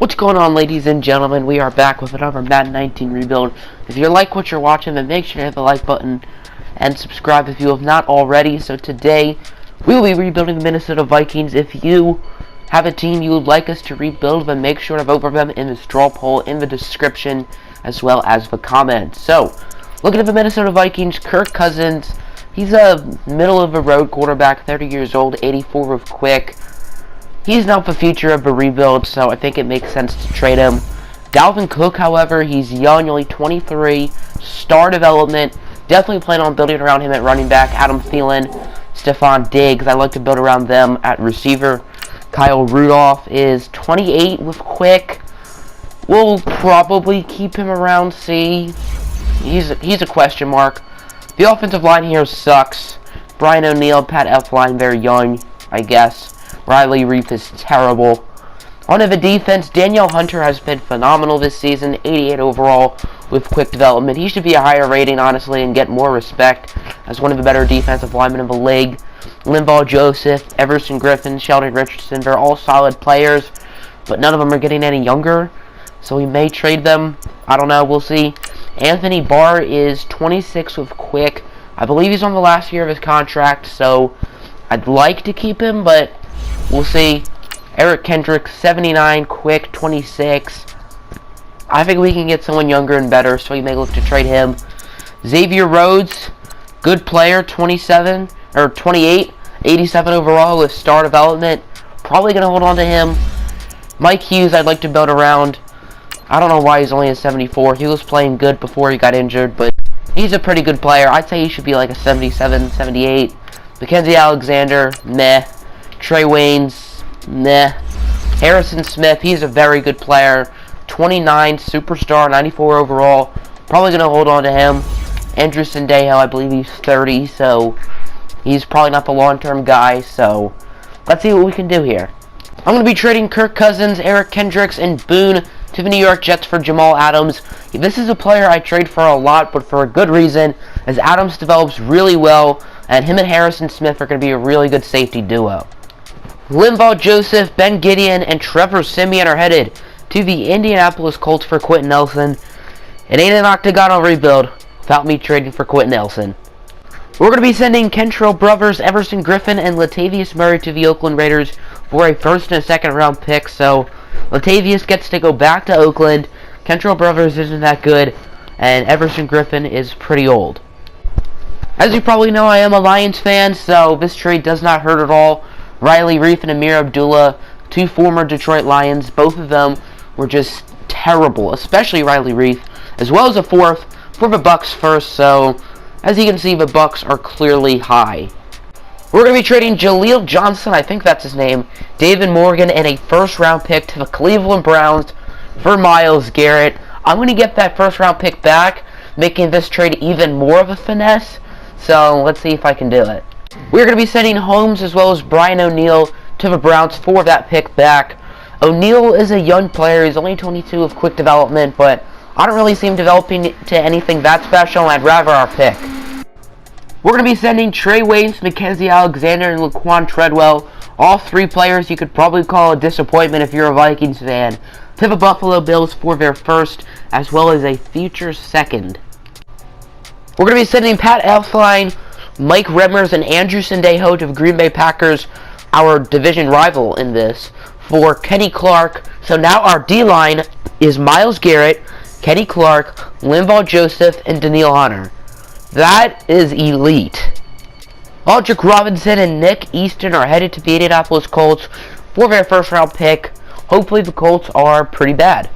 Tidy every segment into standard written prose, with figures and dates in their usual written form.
What's going on, ladies and gentlemen? We are back with another Madden 19 rebuild. If you like what you're watching, then make sure to hit the like button and subscribe if you have not already. So today, we will be rebuilding the Minnesota Vikings. If you have a team you would like us to rebuild, then make sure to vote for them in the straw poll in the description as well as the comments. So, looking at the Minnesota Vikings, Kirk Cousins, he's a middle-of-the-road quarterback, 30 years old, 84 of quick. He's not the future of the rebuild, so I think it makes sense to trade him. Dalvin Cook, however, he's young, only 23, star development. Definitely plan on building around him at running back. Adam Thielen, Stephon Diggs, I like to build around them at receiver. Kyle Rudolph is 28 with quick. We'll probably keep him around C. He's a question mark. The offensive line here sucks. Brian O'Neill, Pat Elflein, they're young, I guess. Riley Reiff is terrible. On to the defense, Danielle Hunter has been phenomenal this season, 88 overall with quick development. He should be a higher rating, honestly, and get more respect as one of the better defensive linemen in the league. Linval Joseph, Everson Griffin, Sheldon Richardson, they're all solid players, but none of them are getting any younger, so we may trade them. I don't know, we'll see. Anthony Barr is 26 with quick. I believe he's on the last year of his contract, so I'd like to keep him, but we'll see. Eric Kendricks, 79, quick, 26. I think we can get someone younger and better, so we may look to trade him. Xavier Rhodes, good player, 28, 87 overall with star development. Probably going to hold on to him. Mike Hughes, I'd like to build around. I don't know why he's only a 74. He was playing good before he got injured, but he's a pretty good player. I'd say he should be like a 77, 78. Mackenzie Alexander, meh. Trey Waynes, meh. Harrison Smith, he's a very good player. 29, superstar, 94 overall. Probably going to hold on to him. Andrew Sendejo, I believe he's 30, so he's probably not the long-term guy, so let's see what we can do here. I'm going to be trading Kirk Cousins, Eric Kendricks, and Boone to the New York Jets for Jamal Adams. This is a player I trade for a lot, but for a good reason, as Adams develops really well, and him and Harrison Smith are going to be a really good safety duo. Linval Joseph, Ben Gideon, and Trevor Siemian are headed to the Indianapolis Colts for Quentin Nelson. It ain't an octagonal rebuild without me trading for Quentin Nelson. We're going to be sending Kentrell Brothers, Everson Griffin, and Latavius Murray to the Oakland Raiders for a first and a second round pick. So Latavius gets to go back to Oakland. Kentrell Brothers isn't that good, and Everson Griffin is pretty old. As you probably know, I am a Lions fan, so this trade does not hurt at all. Riley Reiff and Amir Abdullah, two former Detroit Lions, both of them were just terrible, especially Riley Reiff, as well as a fourth for the Bucks first, so as you can see, the Bucks are clearly high. We're going to be trading Jaleel Johnson, I think that's his name, David Morgan, and a first-round pick to the Cleveland Browns for Myles Garrett. I'm going to get that first-round pick back, making this trade even more of a finesse, so let's see if I can do it. We're going to be sending Holmes as well as Brian O'Neill to the Browns for that pick back. O'Neill is a young player. He's only 22 of quick development, but I don't really see him developing to anything that special, and I'd rather our pick. We're going to be sending Trey Waynes, Mackenzie Alexander, and Laquan Treadwell, all three players you could probably call a disappointment if you're a Vikings fan, to the Buffalo Bills for their first as well as a future second. We're going to be sending Pat Elflein, Mike Remmers, and Andrew Sendejo to the Green Bay Packers, our division rival in this, for Kenny Clark. So now our D-line is Myles Garrett, Kenny Clark, Linval Joseph, and Danielle Hunter. That is elite. Aldrick Robinson and Nick Easton are headed to the Indianapolis Colts for their first-round pick. Hopefully the Colts are pretty bad.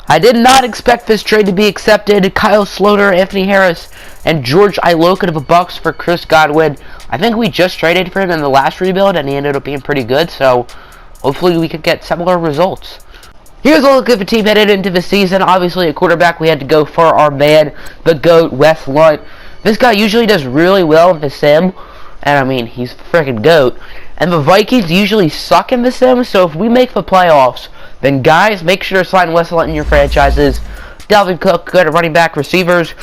I did not expect this trade to be accepted. Kyle Sloter, Anthony Harris, and George Iloka to the Bucks for Chris Godwin. I think we just traded for him in the last rebuild, and he ended up being pretty good, so hopefully we could get similar results. Here's a look at the team headed into the season. Obviously, at quarterback, we had to go for our man, the GOAT, Wes Lunt. This guy usually does really well in the sim, and I mean, he's the freaking GOAT. And the Vikings usually suck in the sim, so if we make the playoffs, then guys, make sure to sign Wes Lunt in your franchises. Dalvin Cook, good at running back receivers.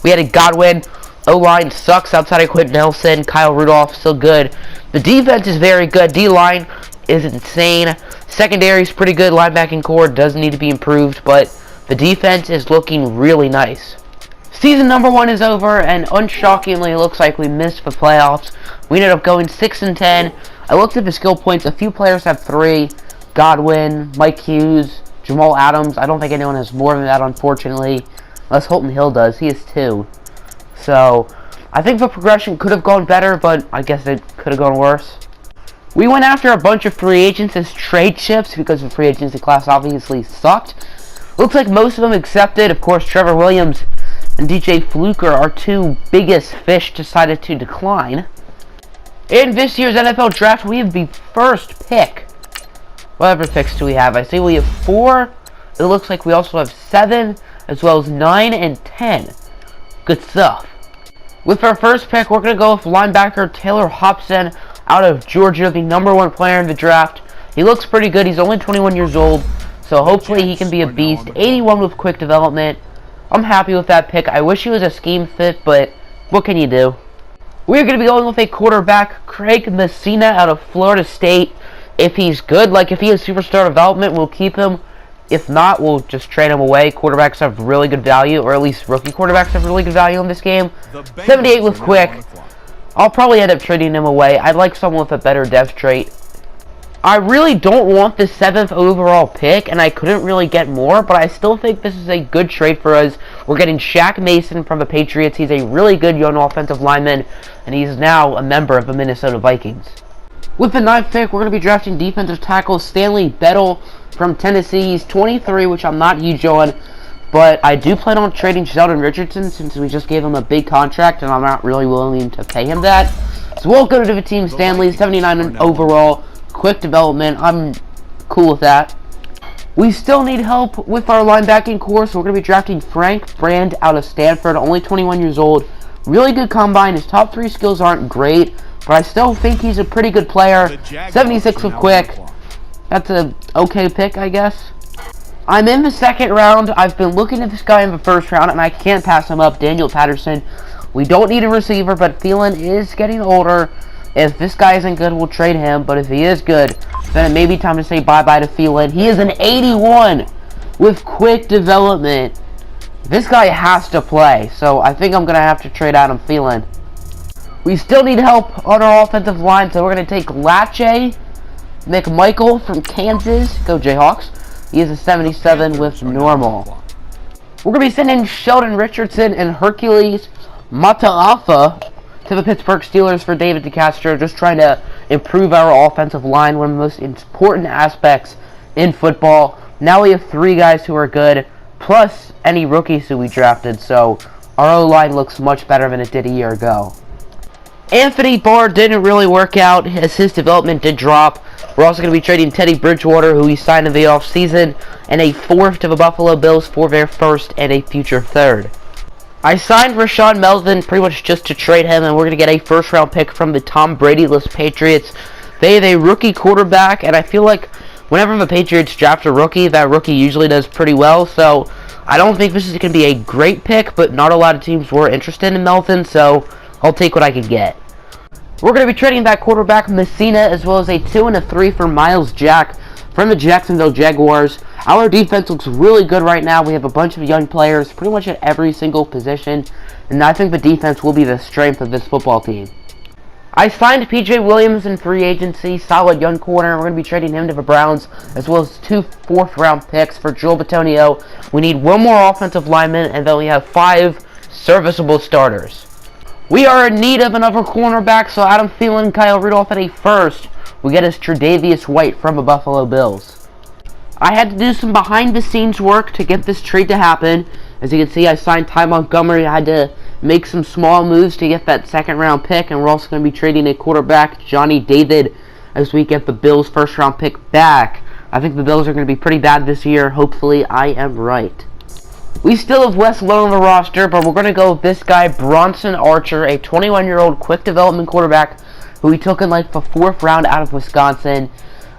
We added Godwin. O-line sucks outside of Quentin Nelson. Kyle Rudolph, still good. The defense is very good. D-line is insane. Secondary is pretty good. Linebacking core does need to be improved, but the defense is looking really nice. Season number 1 is over, and unshockingly, it looks like we missed the playoffs. We ended up going 6-10. I looked at the skill points. A few players have 3. Godwin, Mike Hughes, Jamal Adams. I don't think anyone has more than that, unfortunately. Unless Holton Hill does. He has 2. So, I think the progression could have gone better, but I guess it could have gone worse. We went after a bunch of free agents as trade chips because the free agency class obviously sucked. Looks like most of them accepted. Of course, Trevor Williams and DJ Fluker, our 2 biggest fish, decided to decline. In this year's NFL draft, we have the first pick. Whatever picks do we have? I see we have 4. It looks like we also have 7, as well as 9 and 10. Good stuff. With our first pick, we're going to go with linebacker Taylor Hobson out of Georgia, the #1 player in the draft. He looks pretty good. He's only 21 years old, so hopefully he can be a beast. 81 with quick development. I'm happy with that pick. I wish he was a scheme fit, but what can you do? We're going to be going with a quarterback, Craig Messina out of Florida State. If he's good, like if he has superstar development, we'll keep him. If not, we'll just trade him away. Quarterbacks have really good value, or at least rookie quarterbacks have really good value in this game. 78 with quick. I'll probably end up trading him away. I'd like someone with a better depth trait. I really don't want the 7th overall pick, and I couldn't really get more, but I still think this is a good trade for us. We're getting Shaq Mason from the Patriots. He's a really good young offensive lineman, and he's now a member of the Minnesota Vikings. With the 9th pick, we're going to be drafting defensive tackle Stanley Bettle from Tennessee. He's 23, which I'm not huge on, but I do plan on trading Sheldon Richardson since we just gave him a big contract, and I'm not really willing to pay him that. So we'll go to the team Stanley, 79 overall. Quick development, I'm cool with that. We still need help with our linebacking core, so we're going to be drafting Frank Brand out of Stanford, only 21 years old. Really good combine. His top 3 skills aren't great, but I still think he's a pretty good player. 76 with quick. That's a okay pick, I guess. I'm in the 2nd round. I've been looking at this guy in the 1st round, and I can't pass him up. Daniel Patterson. We don't need a receiver, but Thielen is getting older. If this guy isn't good, we'll trade him. But if he is good, then it may be time to say bye-bye to Thielen. He is an 81 with quick development. This guy has to play, so I think I'm going to have to trade Adam Thielen. We still need help on our offensive line, so we're going to take Lache McMichael from Kansas. Go Jayhawks. He is a 77 with normal. We're going to be sending Sheldon Richardson and Hercules Mataafa to the Pittsburgh Steelers for David DeCastro, just trying to improve our offensive line, one of the most important aspects in football. Now we have 3 guys who are good, plus any rookies who we drafted, so our O-line looks much better than it did a year ago. Anthony Barr didn't really work out as his development did drop. We're also going to be trading Teddy Bridgewater, who we signed in the offseason, and a 4th to the Buffalo Bills for their 1st and a future 3rd. I signed Rashawn Melvin pretty much just to trade him, and we're going to get a 1st round pick from the Tom Brady-less Patriots. They have a rookie quarterback, and I feel like whenever the Patriots draft a rookie, that rookie usually does pretty well, so I don't think this is going to be a great pick, but not a lot of teams were interested in Melvin, so I'll take what I can get. We're going to be trading back quarterback Messina, as well as a 2 and a 3 for Miles Jack from the Jacksonville Jaguars. Our defense looks really good right now. We have a bunch of young players pretty much at every single position, and I think the defense will be the strength of this football team. I signed P.J. Williams in free agency, solid young corner. We're going to be trading him to the Browns, as well as 2 4th-round picks for Joel Bitonio. We need 1 more offensive lineman, and then we have 5 serviceable starters. We are in need of another cornerback, so Adam Thielen and Kyle Rudolph at a 1st. We get us Tre'Davious White from the Buffalo Bills. I had to do some behind-the-scenes work to get this trade to happen. As you can see, I signed Ty Montgomery. I had to make some small moves to get that 2nd-round pick, and we're also going to be trading a quarterback, Johnny David, as we get the Bills' 1st-round pick back. I think the Bills are going to be pretty bad this year. Hopefully, I am right. We still have Wes Lowe on the roster, but we're going to go with this guy, Bronson Archer, a 21-year-old quick development quarterback who we took in like the 4th round out of Wisconsin.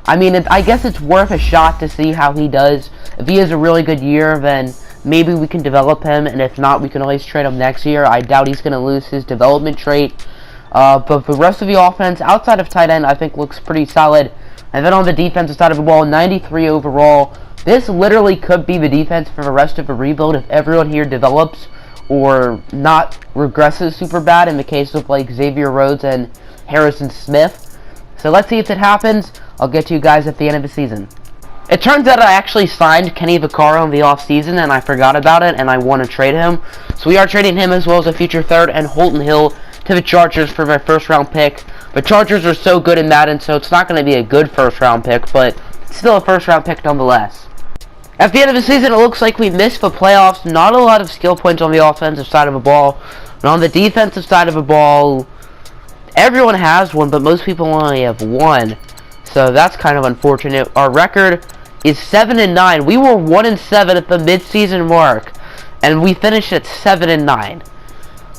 I mean, I guess it's worth a shot to see how he does. If he has a really good year, then maybe we can develop him, and if not, we can always trade him next year. I doubt he's going to lose his development trait. But the rest of the offense, outside of tight end, I think looks pretty solid. And then on the defensive side of the ball, 93 overall. This literally could be the defense for the rest of the rebuild if everyone here develops or not regresses super bad in the case of like Xavier Rhodes and Harrison Smith. So let's see if it happens. I'll get to you guys at the end of the season. It turns out I actually signed Kenny Vaccaro in the offseason and I forgot about it and I want to trade him. So we are trading him as well as a future third and Holton Hill to the Chargers for my first round pick. The Chargers are so good in Madden, so it's not going to be a good first round pick, but it's still a first round pick nonetheless. At the end of the season, it looks like we missed the playoffs. Not a lot of skill points on the offensive side of the ball. And on the defensive side of the ball, everyone has one, but most people only have one. So that's kind of unfortunate. Our record is 7-9. We were 1-7 at the mid-season mark, and we finished at 7-9.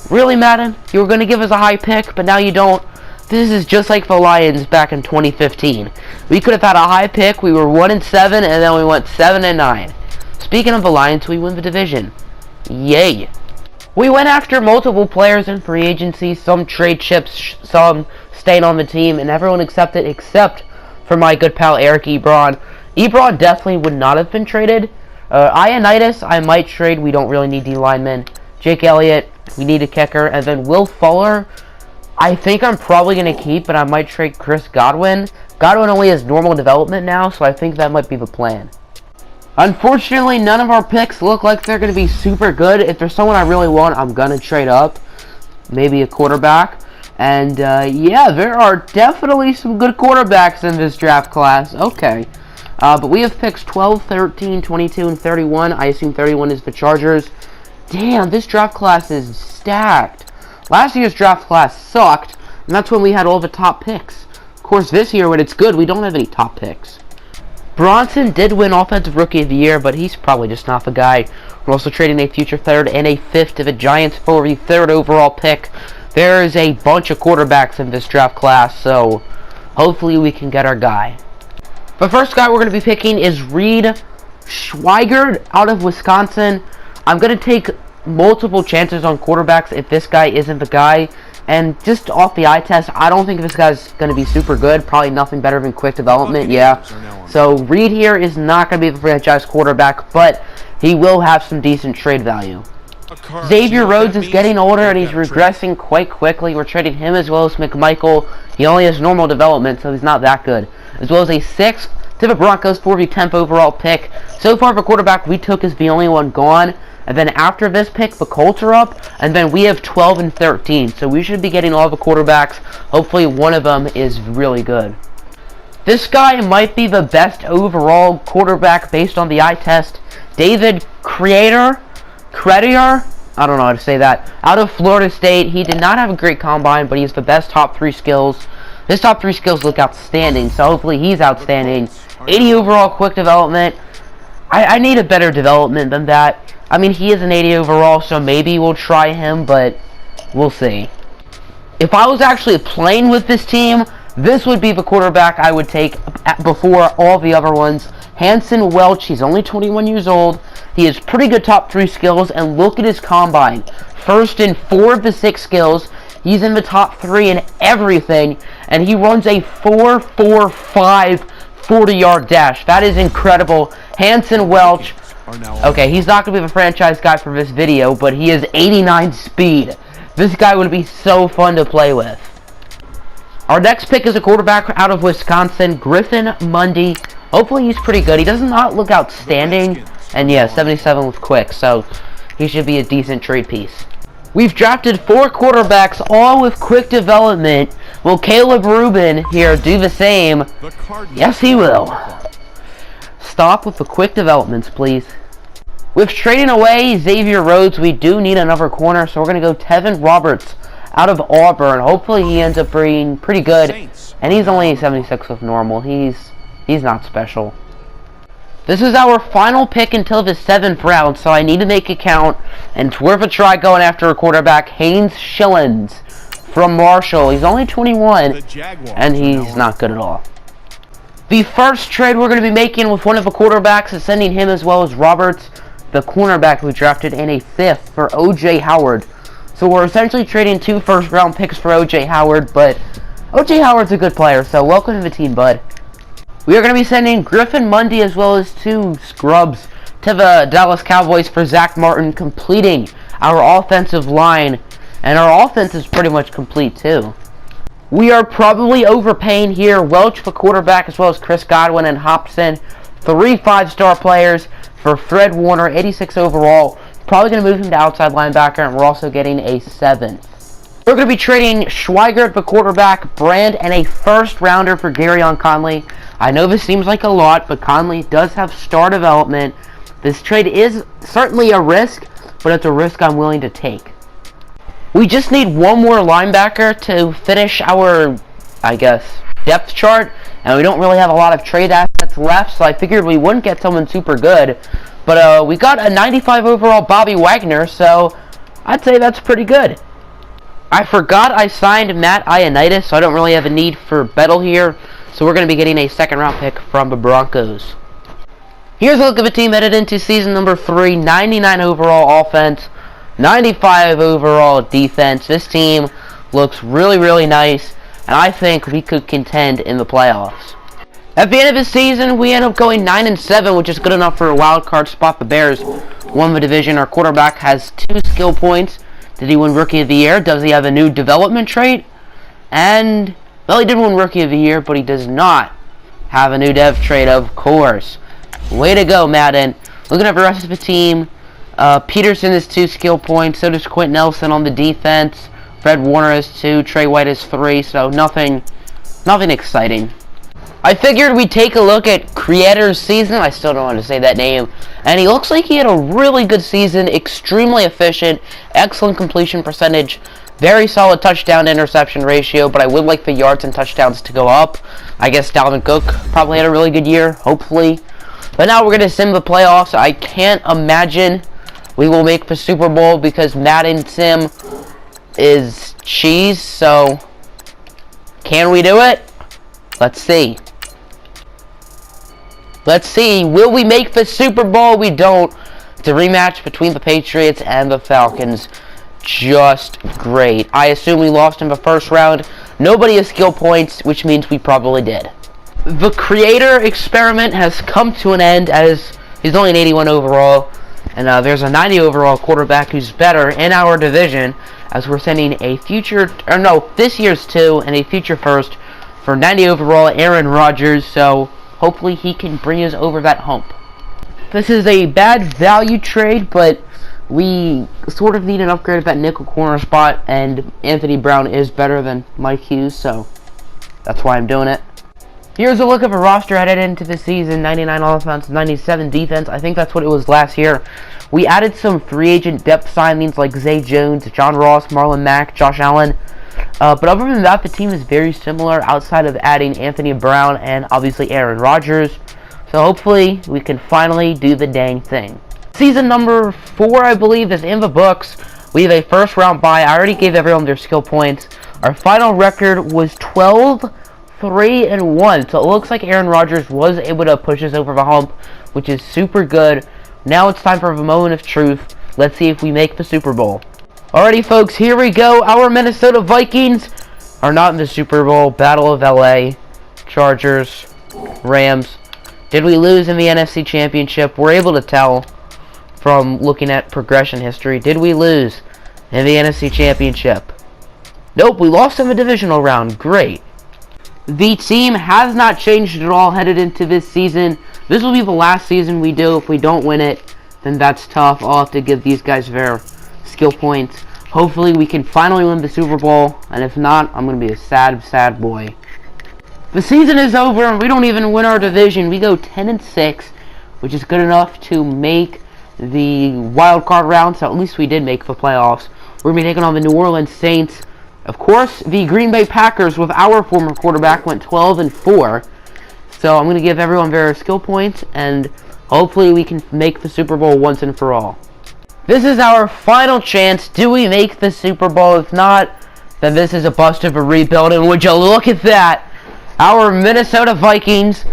Really, Madden? You were going to give us a high pick, but now you don't. This is just like the Lions back in 2015. We could have had a high pick. We were 1-7, and then we went 7-9. Speaking of the Lions, we win the division. Yay! We went after multiple players in free agency. Some trade chips, some staying on the team, and everyone accepted except for my good pal Eric Ebron. Ebron definitely would not have been traded. Ioannidis, I might trade. We don't really need D linemen. Jake Elliott, we need a kicker, and then Will Fuller. I think I'm probably going to keep, but I might trade Chris Godwin. Godwin only has normal development now, so I think that might be the plan. Unfortunately, none of our picks look like they're going to be super good. If there's someone I really want, I'm going to trade up. Maybe a quarterback. And, yeah, there are definitely some good quarterbacks in this draft class. Okay. But we have picks 12, 13, 22, and 31. I assume 31 is the Chargers. Damn, this draft class is stacked. Last year's draft class sucked, and that's when we had all the top picks. Of course, this year, when it's good, we don't have any top picks. Bronson did win Offensive Rookie of the Year, but he's probably just not the guy. We're also trading a future third and a fifth to the Giants for the third overall pick. There is a bunch of quarterbacks in this draft class, so hopefully we can get our guy. The first guy we're going to be picking is Reed Schweigert out of Wisconsin. I'm going to take multiple chances on quarterbacks if this guy isn't the guy. And just off the eye test, I don't think this guy's going to be super good. Probably nothing better than quick development, yeah. So Reed here is not going to be the franchise quarterback, but he will have some decent trade value. Xavier Rhodes is getting older and he's regressing quite quickly. We're trading him as well as McMichael. He only has normal development, so he's not that good. As well as a 6th to the Broncos for the 10th overall pick. So far, the quarterback we took is the only one gone. And then after this pick, the Colts are up. And then we have 12 and 13. So we should be getting all the quarterbacks. Hopefully one of them is really good. This guy might be the best overall quarterback based on the eye test. David Credier? I don't know how to say that. Out of Florida State. He did not have a great combine, but he's the best top 3 skills. His top 3 skills look outstanding, so hopefully he's outstanding. 80 overall quick development. I need a better development than that. I mean, he is an 80 overall, so maybe we'll try him, but we'll see. If I was actually playing with this team, this would be the quarterback I would take before all the other ones. Hanson Welch, he's only 21 years old. He has pretty good top 3 skills, and look at his combine. First in 4 of the 6 skills. He's in the top 3 in everything, and he runs a 4.45 40-yard dash. That is incredible. Hanson Welch. Okay, he's not going to be the franchise guy for this video, but he is 89 speed. This guy would be so fun to play with. Our next pick is a quarterback out of Wisconsin, Griffin Mundy. Hopefully he's pretty good. He does not look outstanding. And yeah, 77 with quick, so he should be a decent trade piece. We've drafted 4 quarterbacks, all with quick development. Will Caleb Rubin here do the same? Yes, he will. Stop with the quick developments, please. With trading away Xavier Rhodes, we do need another corner, so we're going to go Tevin Roberts out of Auburn. Hopefully he ends up being pretty good. And he's only 76 with normal. He's not special. This is our final pick until the 7th round, so I need to make it count. And it's worth a try going after a quarterback, Haynes Schillens from Marshall. He's only 21, and he's not good at all. The first trade we're going to be making with one of the quarterbacks is sending him as well as Roberts, the cornerback we drafted in a 5th for O.J. Howard. So we're essentially trading 2 first-round picks for O.J. Howard, but O.J. Howard's a good player, so welcome to the team, bud. We are going to be sending Griffin Mundy as well as 2 scrubs to the Dallas Cowboys for Zach Martin, completing our offensive line. And our offense is pretty much complete too. We are probably overpaying here. Welch for quarterback as well as Chris Godwin and Hobson. 3 5-star players for Fred Warner, 86 overall. Probably going to move him to outside linebacker, and we're also getting a 7th. We're going to be trading Schweigert for quarterback, Brand, and a first-rounder for Garyon Conley. I know this seems like a lot, but Conley does have star development. This trade is certainly a risk, but it's a risk I'm willing to take. We just need one more linebacker to finish our, I guess, depth chart, and we don't really have a lot of trade assets left, so I figured we wouldn't get someone super good. But we got a 95 overall Bobby Wagner, so I'd say that's pretty good. I forgot I signed Matt Ioannidis, so I don't really have a need for Bettle here. So we're going to be getting a 2nd-round pick from the Broncos. Here's a look of a team headed into season number 3. 99 overall offense, 95 overall defense. This team looks really, really nice, and I think we could contend in the playoffs. At the end of the season, we end up going 9-7, which is good enough for a wild card spot. The Bears won the division. Our quarterback has 2 skill points. Did he win Rookie of the Year? Does he have a new development trait? And, well, he did win Rookie of the Year, but he does not have a new dev trait, of course. Way to go, Madden. Looking at the rest of the team, Peterson has 2 skill points. So does Quint Nelson on the defense. Fred Warner has 2. Trey White has 3. So nothing exciting. I figured we'd take a look at Creator's season. I still don't want to say that name. And he looks like he had a really good season. Extremely efficient. Excellent completion percentage. Very solid touchdown-to-interception ratio. But I would like the yards and touchdowns to go up. I guess Dalvin Cook probably had a really good year. Hopefully. But now we're going to sim the playoffs. I can't imagine we will make the Super Bowl because Madden Sim is cheese. So, can we do it? Let's see. Let's see. Will we make the Super Bowl? We don't. It's a rematch between the Patriots and the Falcons. Just great. I assume we lost in the first round. Nobody has skill points, which means we probably did. The Creator experiment has come to an end as he's only an 81 overall. And there's a 90 overall quarterback who's better in our division, as we're sending a future, or no, this year's 2 and a future first for 90 overall Aaron Rodgers. So hopefully he can bring us over that hump. This is a bad value trade, but we sort of need an upgrade at that nickel corner spot, and Anthony Brown is better than Mike Hughes, so that's why I'm doing it. Here's a look at the roster headed into the season. 99 offense, 97 defense. I think that's what it was last year. We added some free agent depth signings like Zay Jones, John Ross, Marlon Mack, Josh Allen. But other than that, the team is very similar outside of adding Anthony Brown and obviously Aaron Rodgers. So hopefully we can finally do the dang thing. Season number 4, I believe, is in the books. We have a first round bye. I already gave everyone their skill points. Our final record was 12-3-1. So it looks like Aaron Rodgers was able to push us over the hump, which is super good. Now it's time for the moment of truth. Let's see if we make the Super Bowl. Alrighty, folks, here we go. Our Minnesota Vikings are not in the Super Bowl. Battle of LA. Chargers. Rams. Did we lose in the NFC Championship? We're able to tell from looking at progression history. Did we lose in the NFC Championship? Nope, we lost in the divisional round. Great. The team has not changed at all headed into this season. This will be the last season we do. If we don't win it, then that's tough. I'll have to give these guys their skill points. Hopefully we can finally win the Super Bowl, and if not, I'm going to be a sad, sad boy. The season is over, and we don't even win our division. We go 10-6, which is good enough to make the wild card round, so at least we did make the playoffs. We're going to be taking on the New Orleans Saints. Of course, the Green Bay Packers with our former quarterback went 12-4. So I'm going to give everyone their skill points, and hopefully we can make the Super Bowl once and for all. This is our final chance. Do we make the Super Bowl? If not, then this is a bust of a rebuild. And would you look at that? Our Minnesota Vikings,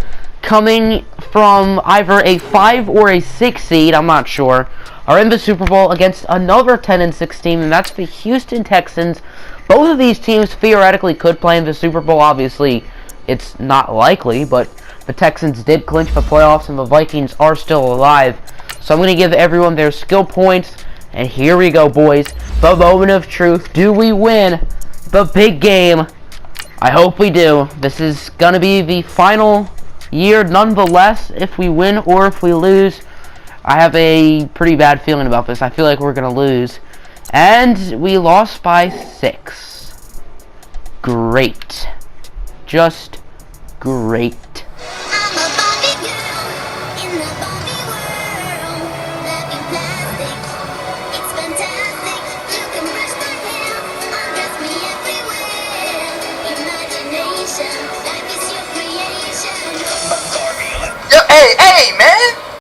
coming from either a 5 or a 6 seed, I'm not sure, are in the Super Bowl against another 10-6 team, and that's the Houston Texans. Both of these teams theoretically could play in the Super Bowl. Obviously, it's not likely, but the Texans did clinch the playoffs and the Vikings are still alive. So I'm going to give everyone their skill points. And here we go, boys. The moment of truth. Do we win the big game? I hope we do. This is going to be the final year nonetheless, if we win or if we lose. I have a pretty bad feeling about this. I feel like we're going to lose. And we lost by 6. Great. Just great.